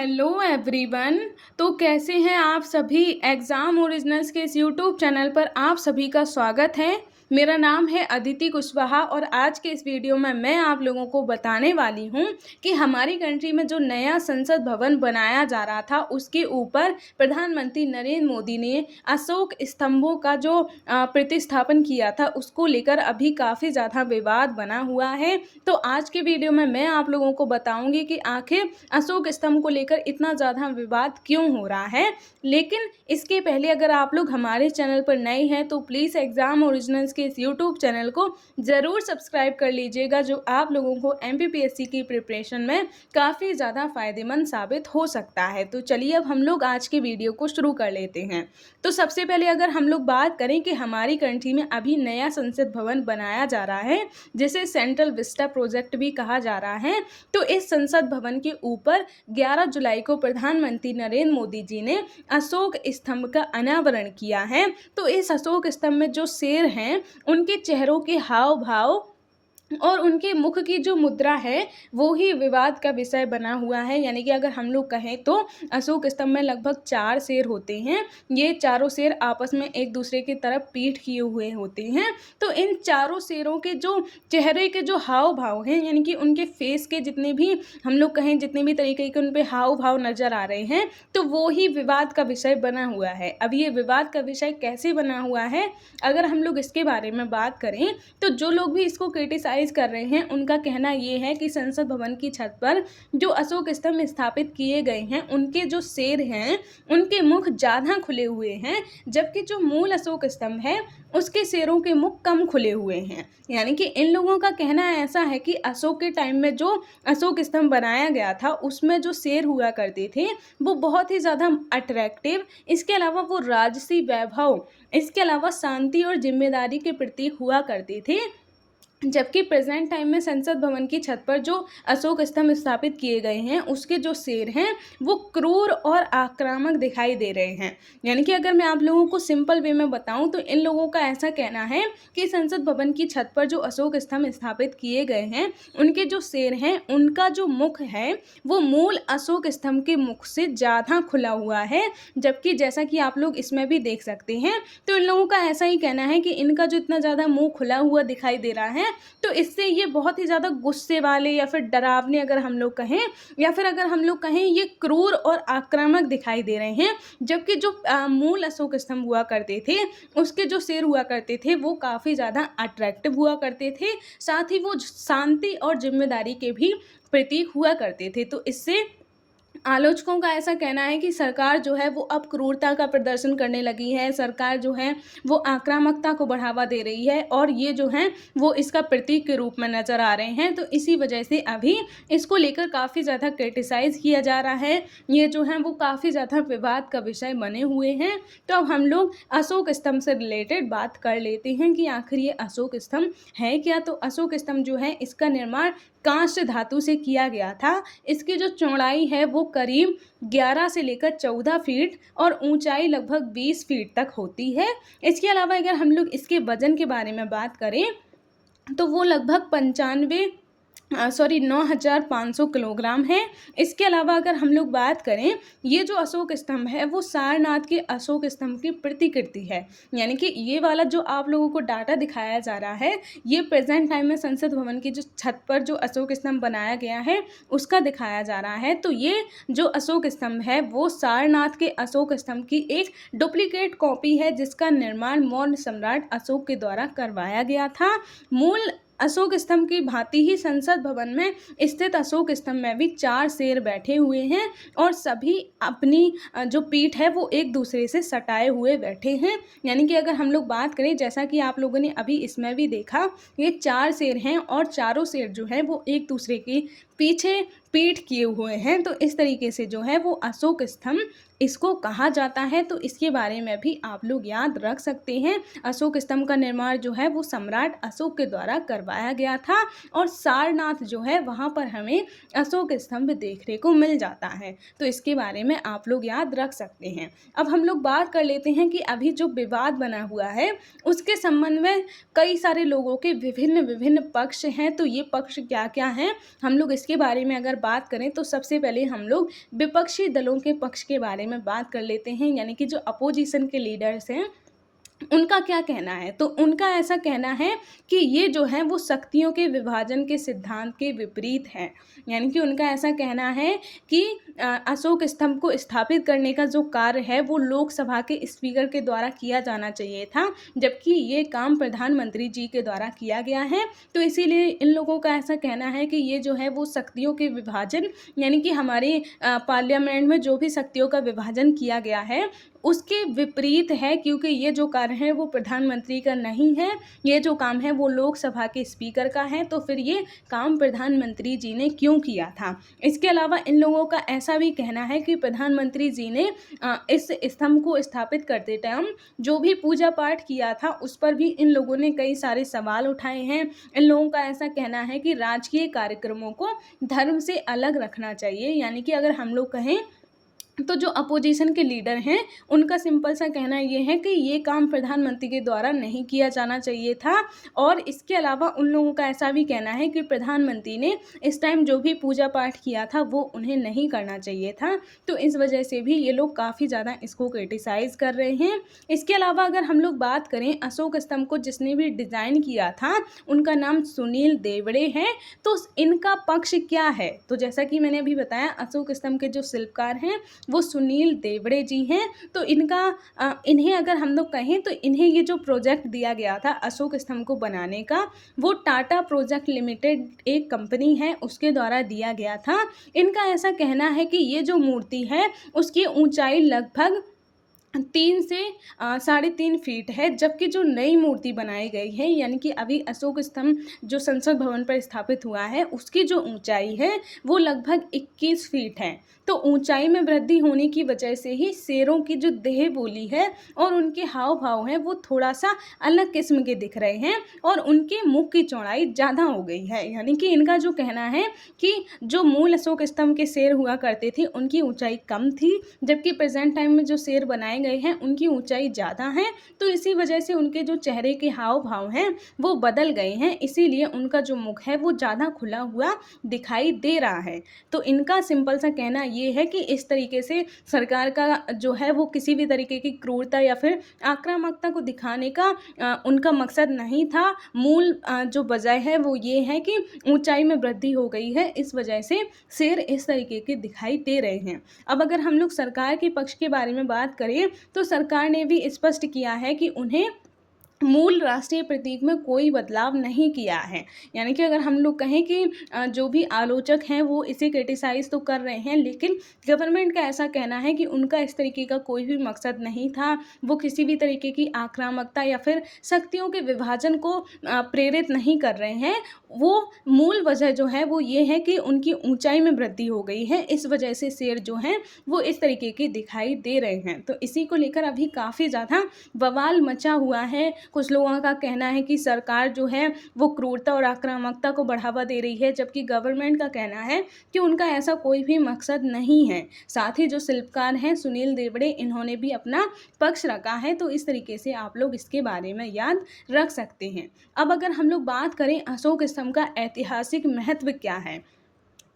Hello everyone. तो कैसे हैं आप सभी। एग्ज़ाम ओरिजिनल्स के इस यूट्यूब चैनल पर आप सभी का स्वागत है। मेरा नाम है अदिति कुशवाहा और आज के इस वीडियो में मैं आप लोगों को बताने वाली हूं कि हमारी कंट्री में जो नया संसद भवन बनाया जा रहा था उसके ऊपर प्रधानमंत्री नरेंद्र मोदी ने अशोक स्तंभों का जो प्रतिस्थापन किया था उसको लेकर अभी काफ़ी ज़्यादा विवाद बना हुआ है। तो आज के वीडियो में मैं आप लोगों को बताऊंगी कि आखिर अशोक स्तंभ को लेकर इतना ज़्यादा विवाद क्यों हो रहा है। लेकिन इसके पहले अगर आप लोग हमारे चैनल पर नए हैं तो प्लीज़ एग्ज़ाम ओरिजिनल्स के इस यूट्यूब चैनल को ज़रूर सब्सक्राइब कर लीजिएगा, जो आप लोगों को एमपीपीएससी की प्रिपरेशन में काफ़ी ज़्यादा फ़ायदेमंद साबित हो सकता है। तो चलिए अब हम लोग आज के वीडियो को शुरू कर लेते हैं। तो सबसे पहले अगर हम लोग बात करें कि हमारी कंट्री में अभी नया संसद भवन बनाया जा रहा है जिसे सेंट्रल विस्टा प्रोजेक्ट भी कहा जा रहा है। तो इस संसद भवन के ऊपर 11 जुलाई को प्रधानमंत्री नरेंद्र मोदी जी ने अशोक स्तंभ का अनावरण किया है। तो इस अशोक स्तंभ में जो शेर हैं उनके चेहरों के हाव भाव और उनके मुख की जो मुद्रा है वो ही विवाद का विषय बना हुआ है। यानी कि अगर हम लोग कहें तो अशोक स्तंभ में लगभग 4 शेर होते हैं। ये चारों शेर आपस में एक दूसरे की तरफ पीठ किए हुए होते हैं। तो इन चारों शेरों के जो चेहरे के जो हाव भाव हैं, यानी कि उनके फेस के जितने भी हम लोग कहें जितने भी तरीके के उन पे हाव भाव नज़र आ रहे हैं, तो वो ही विवाद का विषय बना हुआ है। अब ये विवाद का विषय कैसे बना हुआ है, अगर हम लोग इसके बारे में बात करें तो जो लोग भी इसको क्रिटिसाइज कर रहे हैं उनका कहना ये है कि संसद भवन की छत पर जो अशोक स्तंभ स्थापित किए गए हैं उनके जो शेर हैं उनके मुख ज़्यादा खुले हुए हैं, जबकि जो मूल अशोक स्तंभ है उसके शेरों के मुख कम खुले हुए हैं। यानी कि इन लोगों का कहना ऐसा है कि अशोक के टाइम में जो अशोक स्तंभ बनाया गया था उसमें जो शेर हुआ करते थे वो बहुत ही ज़्यादा अट्रैक्टिव, इसके अलावा वो राजसी वैभव, इसके अलावा शांति और जिम्मेदारी के प्रतीक हुआ करते थे। जबकि प्रेजेंट टाइम में संसद भवन की छत पर जो अशोक स्तंभ स्थापित किए गए हैं उसके जो शेर हैं वो क्रूर और आक्रामक दिखाई दे रहे हैं। यानी कि अगर मैं आप लोगों को सिंपल वे में बताऊं तो इन लोगों का ऐसा कहना है कि संसद भवन की छत पर जो अशोक स्तंभ स्थापित किए गए हैं उनके जो शेर हैं उनका जो मुख है वो मूल अशोक स्तंभ के मुख से ज़्यादा खुला हुआ है। जबकि जैसा कि आप लोग इसमें भी देख सकते हैं तो इन लोगों का ऐसा ही कहना है कि इनका जो इतना ज़्यादा मुँह खुला हुआ दिखाई दे रहा है तो इससे ये बहुत ही ज़्यादा गुस्से वाले या फिर डरावने अगर हम लोग कहें, या फिर अगर हम लोग कहें ये क्रूर और आक्रामक दिखाई दे रहे हैं। जबकि जो मूल अशोक स्तंभ हुआ करते थे उसके जो शेर हुआ करते थे वो काफ़ी ज़्यादा अट्रैक्टिव हुआ करते थे, साथ ही वो शांति और जिम्मेदारी के भी प्रतीक हुआ करते थे। तो इससे आलोचकों का ऐसा कहना है कि सरकार जो है वो अब क्रूरता का प्रदर्शन करने लगी है, सरकार जो है वो आक्रामकता को बढ़ावा दे रही है और ये जो है वो इसका प्रतीक के रूप में नज़र आ रहे हैं। तो इसी वजह से अभी इसको लेकर काफ़ी ज़्यादा क्रिटिसाइज़ किया जा रहा है। ये जो है वो काफ़ी ज़्यादा विवाद का विषय बने हुए हैं। तो अब हम लोग अशोक स्तंभ से रिलेटेड बात कर लेते हैं कि आखिर ये अशोक स्तंभ है क्या। तो अशोक स्तंभ जो है इसका निर्माण कांस्य धातु से किया गया था। इसकी जो चौड़ाई है वो करीब 11 से लेकर 14 फीट और ऊंचाई लगभग 20 फीट तक होती है। इसके अलावा अगर हम लोग इसके वजन के बारे में बात करें तो वो लगभग 9,500 किलोग्राम है। इसके अलावा अगर हम लोग बात करें ये जो अशोक स्तंभ है वो सारनाथ के अशोक स्तंभ की प्रतिकृति है। यानी कि ये वाला जो आप लोगों को डाटा दिखाया जा रहा है ये प्रेजेंट टाइम में संसद भवन की जो छत पर जो अशोक स्तंभ बनाया गया है उसका दिखाया जा रहा है। तो ये जो अशोक स्तंभ है वो सारनाथ के अशोक स्तंभ की एक डुप्लीकेट कॉपी है जिसका निर्माण मौर्य सम्राट अशोक के द्वारा करवाया गया था। मूल अशोक स्तंभ की भांति ही संसद भवन में स्थित अशोक स्तंभ में भी 4 शेर बैठे हुए हैं और सभी अपनी जो पीठ है वो एक दूसरे से सटाए हुए बैठे हैं। यानी कि अगर हम लोग बात करें जैसा कि आप लोगों ने अभी इसमें भी देखा ये 4 शेर हैं और चारों शेर जो है वो एक दूसरे के पीछे पीठ किए हुए हैं। तो इस तरीके से जो है वो अशोक स्तंभ इसको कहा जाता है। तो इसके बारे में भी आप लोग याद रख सकते हैं। अशोक स्तंभ का निर्माण जो है वो सम्राट अशोक के द्वारा करवाया गया था और सारनाथ जो है वहाँ पर हमें अशोक स्तंभ देखने को मिल जाता है। तो इसके बारे में आप लोग याद रख सकते हैं। अब हम लोग बात कर लेते हैं कि अभी जो विवाद बना हुआ है उसके संबंध में कई सारे लोगों के विभिन्न विभिन्न पक्ष हैं। तो ये पक्ष क्या क्या हैं हम लोग उसके बारे में अगर बात करें तो सबसे पहले हम लोग विपक्षी दलों के पक्ष के बारे में बात कर लेते हैं, यानी कि जो अपोजिशन के लीडर्स हैं उनका क्या कहना है। तो उनका ऐसा कहना है कि ये जो है वो शक्तियों के विभाजन के सिद्धांत के विपरीत है। यानी कि उनका ऐसा कहना है कि अशोक स्तंभ को स्थापित करने का जो कार्य है वो लोकसभा के स्पीकर के द्वारा किया जाना चाहिए था, जबकि ये काम प्रधानमंत्री जी के द्वारा किया गया है। तो इसीलिए इन लोगों का ऐसा कहना है कि ये जो है वो शक्तियों के विभाजन, यानी कि हमारे पार्लियामेंट में जो भी शक्तियों का विभाजन किया गया है उसके विपरीत है, क्योंकि ये जो कार्य है वो प्रधानमंत्री का नहीं है, ये जो काम है वो लोकसभा के स्पीकर का है। तो फिर ये काम प्रधानमंत्री जी ने क्यों किया था। इसके अलावा इन लोगों का ऐसा भी कहना है कि प्रधानमंत्री जी ने इस स्तंभ को स्थापित करते टाइम जो भी पूजा पाठ किया था उस पर भी इन लोगों ने कई सारे सवाल उठाए हैं। इन लोगों का ऐसा कहना है कि राजकीय कार्यक्रमों को धर्म से अलग रखना चाहिए। यानी कि अगर हम लोग कहें तो जो अपोजिशन के लीडर हैं उनका सिंपल सा कहना ये है कि ये काम प्रधानमंत्री के द्वारा नहीं किया जाना चाहिए था। और इसके अलावा उन लोगों का ऐसा भी कहना है कि प्रधानमंत्री ने इस टाइम जो भी पूजा पाठ किया था वो उन्हें नहीं करना चाहिए था। तो इस वजह से भी ये लोग काफ़ी ज़्यादा इसको क्रिटिसाइज़ कर रहे हैं। इसके अलावा अगर हम लोग बात करें अशोक स्तंभ को जिसने भी डिज़ाइन किया था उनका नाम सुनील देवड़े है। तो इनका पक्ष क्या है, तो जैसा कि मैंने अभी बताया अशोक स्तंभ के जो शिल्पकार हैं वो सुनील देवड़े जी हैं। तो इन्हें अगर हम लोग कहें तो इन्हें ये जो प्रोजेक्ट दिया गया था अशोक स्तंभ को बनाने का वो टाटा प्रोजेक्ट लिमिटेड एक कंपनी है उसके द्वारा दिया गया था। इनका ऐसा कहना है कि ये जो मूर्ति है उसकी ऊंचाई लगभग 3 से 3.5 फीट है, जबकि जो नई मूर्ति बनाई गई है यानी कि अभी अशोक स्तंभ जो संसद भवन पर स्थापित हुआ है उसकी जो ऊंचाई है वो लगभग 21 फीट है। तो ऊंचाई में वृद्धि होने की वजह से ही शेरों की जो देह बोली है और उनके हाव भाव हैं वो थोड़ा सा अलग किस्म के दिख रहे हैं और उनके मुख की चौड़ाई ज़्यादा हो गई है। यानी कि इनका जो कहना है कि जो मूल अशोक स्तंभ के शेर हुआ करते थे उनकी ऊंचाई कम थी, जबकि प्रेजेंट टाइम में जो शेर बनाए गए हैं उनकी ऊंचाई ज़्यादा है। तो इसी वजह से उनके जो चेहरे के हाव भाव हैं वो बदल गए हैं, इसीलिए उनका जो मुख है वो ज़्यादा खुला हुआ दिखाई दे रहा है। तो इनका सिंपल सा कहना ये है कि इस तरीके से सरकार का जो है वो किसी भी तरीके की क्रूरता या फिर आक्रामकता को दिखाने का उनका मकसद नहीं था। मूल जो वजह है वो ये है कि ऊंचाई में वृद्धि हो गई है, इस वजह से शेर इस तरीके के दिखाई दे रहे हैं। अब अगर हम लोग सरकार के पक्ष के बारे में बात करें तो सरकार ने भी स्पष्ट किया है कि उन्हें मूल राष्ट्रीय प्रतीक में कोई बदलाव नहीं किया है। यानी कि अगर हम लोग कहें कि जो भी आलोचक हैं वो इसे क्रिटिसाइज़ तो कर रहे हैं, लेकिन गवर्नमेंट का ऐसा कहना है कि उनका इस तरीके का कोई भी मकसद नहीं था। वो किसी भी तरीके की आक्रामकता या फिर शक्तियों के विभाजन को प्रेरित नहीं कर रहे हैं। वो मूल वजह जो है वो ये है कि उनकी ऊंचाई में वृद्धि हो गई है, इस वजह से शेर जो हैं वो इस तरीके के दिखाई दे रहे हैं। तो इसी को लेकर अभी काफ़ी ज़्यादा बवाल मचा हुआ है। कुछ लोगों का कहना है कि सरकार जो है वो क्रूरता और आक्रामकता को बढ़ावा दे रही है, जबकि गवर्नमेंट का कहना है कि उनका ऐसा कोई भी मकसद नहीं है। साथ ही जो शिल्पकार हैं सुनील देवड़े, इन्होंने भी अपना पक्ष रखा है। तो इस तरीके से आप लोग इसके बारे में याद रख सकते हैं। अब अगर हम लोग बात करें अशोक स्तंभ का ऐतिहासिक महत्व क्या है,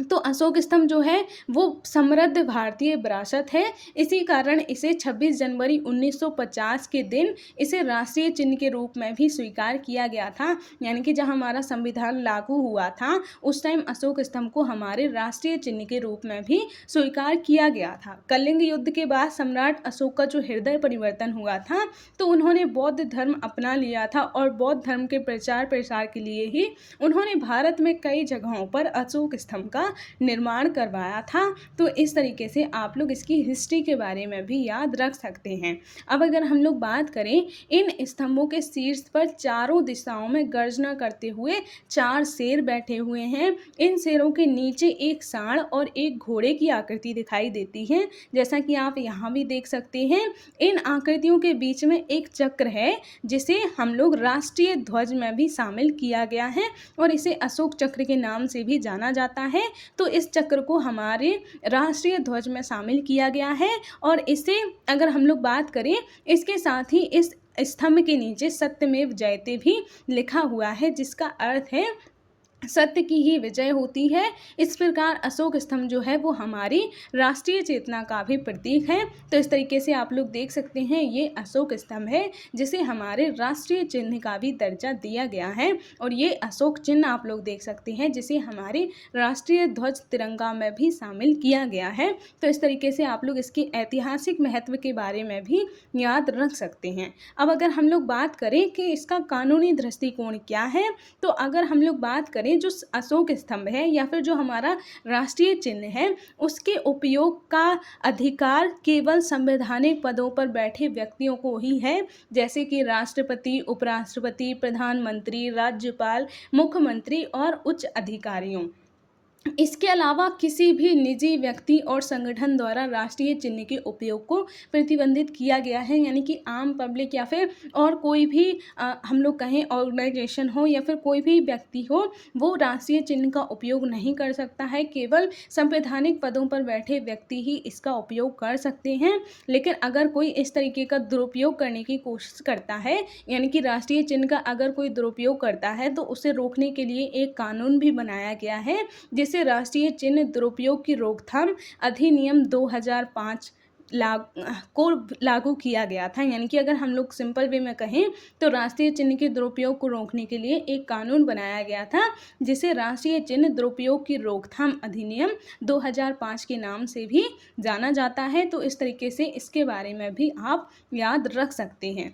तो अशोक स्तंभ जो है वो समृद्ध भारतीय विरासत है। इसी कारण इसे 26 जनवरी 1950 के दिन इसे राष्ट्रीय चिन्ह के रूप में भी स्वीकार किया गया था। यानी कि जब हमारा संविधान लागू हुआ था उस टाइम अशोक स्तंभ को हमारे राष्ट्रीय चिन्ह के रूप में भी स्वीकार किया गया था। कलिंग युद्ध के बाद सम्राट अशोक का जो हृदय परिवर्तन हुआ था तो उन्होंने बौद्ध धर्म अपना लिया था और बौद्ध धर्म के प्रचार प्रसार के लिए ही उन्होंने भारत में कई जगहों पर अशोक स्तंभ का निर्माण करवाया था। तो इस तरीके से आप लोग इसकी हिस्ट्री के बारे में भी याद रख सकते हैं। अब अगर हम लोग बात करें, इन स्तंभों के शीर्ष पर चारों दिशाओं में गर्जना करते हुए 4 शेर बैठे हुए हैं। इन शेरों के नीचे एक सांड और एक घोड़े की आकृति दिखाई देती है, जैसा कि आप यहाँ भी देख सकते हैं। इन आकृतियों के बीच में एक चक्र है जिसे हम लोग राष्ट्रीय ध्वज में भी शामिल किया गया है और इसे अशोक चक्र के नाम से भी जाना जाता है। तो इस चक्र को हमारे राष्ट्रीय ध्वज में शामिल किया गया है और इसे अगर हम लोग बात करें, इसके साथ ही इस स्तंभ के नीचे सत्यमेव जयते भी लिखा हुआ है, जिसका अर्थ है सत्य की ही विजय होती है। इस प्रकार अशोक स्तंभ जो है वो हमारी राष्ट्रीय चेतना का भी प्रतीक है। तो इस तरीके से आप लोग देख सकते हैं ये अशोक स्तंभ है जिसे हमारे राष्ट्रीय चिन्ह का भी दर्जा दिया गया है। और ये अशोक चिन्ह आप लोग देख सकते हैं जिसे हमारे राष्ट्रीय ध्वज तिरंगा में भी शामिल किया गया है। तो इस तरीके से आप लोग इसके ऐतिहासिक महत्व के बारे में भी याद रख सकते हैं। अब अगर हम लोग बात करें कि इसका कानूनी दृष्टिकोण क्या है, तो अगर हम लोग बात करें जो अशोक स्तंभ है या फिर जो हमारा राष्ट्रीय चिन्ह है, उसके उपयोग का अधिकार केवल संवैधानिक पदों पर बैठे व्यक्तियों को ही है, जैसे कि राष्ट्रपति, उपराष्ट्रपति, प्रधानमंत्री, राज्यपाल, मुख्यमंत्री और उच्च अधिकारियों। इसके अलावा किसी भी निजी व्यक्ति और संगठन द्वारा राष्ट्रीय चिन्ह के उपयोग को प्रतिबंधित किया गया है, यानी कि आम पब्लिक या फिर और कोई भी हम लोग कहें ऑर्गेनाइजेशन हो या फिर कोई भी व्यक्ति हो, वो राष्ट्रीय चिन्ह का उपयोग नहीं कर सकता है। केवल संवैधानिक पदों पर बैठे व्यक्ति ही इसका उपयोग कर सकते हैं। लेकिन अगर कोई इस तरीके का दुरुपयोग करने की कोशिश करता है, यानी कि राष्ट्रीय चिन्ह का अगर कोई दुरुपयोग करता है, तो उसे रोकने के लिए एक कानून भी बनाया गया है जिसे राष्ट्रीय चिन्ह दुरुपयोग की रोकथाम अधिनियम 2005 को लागू किया गया था। यानी कि अगर हम लोग सिंपल वे में कहें तो राष्ट्रीय चिन्ह के दुरुपयोग को रोकने के लिए एक कानून बनाया गया था जिसे राष्ट्रीय चिन्ह दुरुपयोग की रोकथाम अधिनियम 2005 के नाम से भी जाना जाता है। तो इस तरीके से इसके बारे में भी आप याद रख सकते हैं।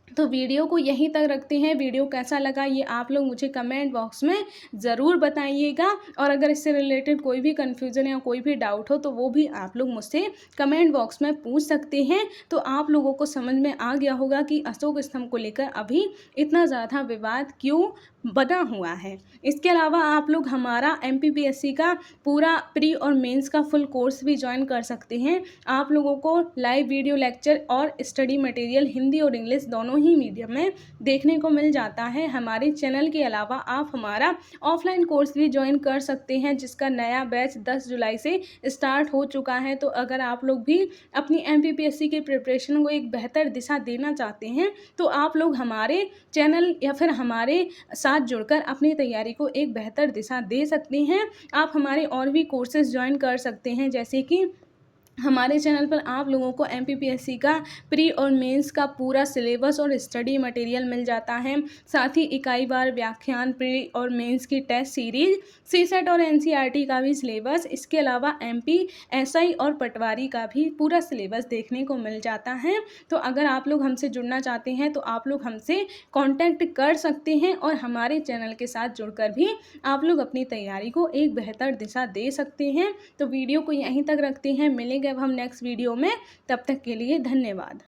तो वीडियो को यहीं तक रखते हैं। वीडियो कैसा लगा ये आप लोग मुझे कमेंट बॉक्स में ज़रूर बताइएगा। और अगर इससे रिलेटेड कोई भी कन्फ्यूज़न या कोई भी डाउट हो तो वो भी आप लोग मुझसे कमेंट बॉक्स में पूछ सकते हैं। तो आप लोगों को समझ में आ गया होगा कि अशोक स्तंभ को लेकर अभी इतना ज़्यादा विवाद क्यों बना हुआ है। इसके अलावा आप लोग हमारा MPPSC का पूरा प्री और मेंस का फुल कोर्स भी ज्वाइन कर सकते हैं। आप लोगों को लाइव वीडियो लेक्चर और स्टडी मटेरियल हिंदी और इंग्लिश दोनों ही मीडियम में देखने को मिल जाता है। हमारे चैनल के अलावा आप हमारा ऑफलाइन कोर्स भी ज्वाइन कर सकते हैं जिसका नया बैच 10 जुलाई से स्टार्ट हो चुका है। तो अगर आप लोग भी अपनी MPPSC के प्रिपरेशन को एक बेहतर दिशा देना चाहते हैं तो आप लोग हमारे चैनल या फिर हमारे साथ जुड़कर अपनी तैयारी को एक बेहतर दिशा दे सकते हैं। आप हमारे और भी कोर्सेज ज्वाइन कर सकते हैं, जैसे कि हमारे चैनल पर आप लोगों को MPPSC का प्री और मेंस का पूरा सिलेबस और स्टडी मटेरियल मिल जाता है। साथ ही इकाई बार व्याख्यान, प्री और मेंस की टेस्ट सीरीज, CSET और NCERT का भी सिलेबस, इसके अलावा MP, SI और पटवारी का भी पूरा सिलेबस देखने को मिल जाता है। तो अगर आप लोग हमसे जुड़ना चाहते हैं तो आप लोग हमसे कांटेक्ट कर सकते हैं और हमारे चैनल के साथ जुड़कर भी आप लोग अपनी तैयारी को एक बेहतर दिशा दे सकते हैं। तो वीडियो को यहीं तक रखते हैं, मिलेंगे अब हम नेक्स्ट वीडियो में। तब तक के लिए धन्यवाद।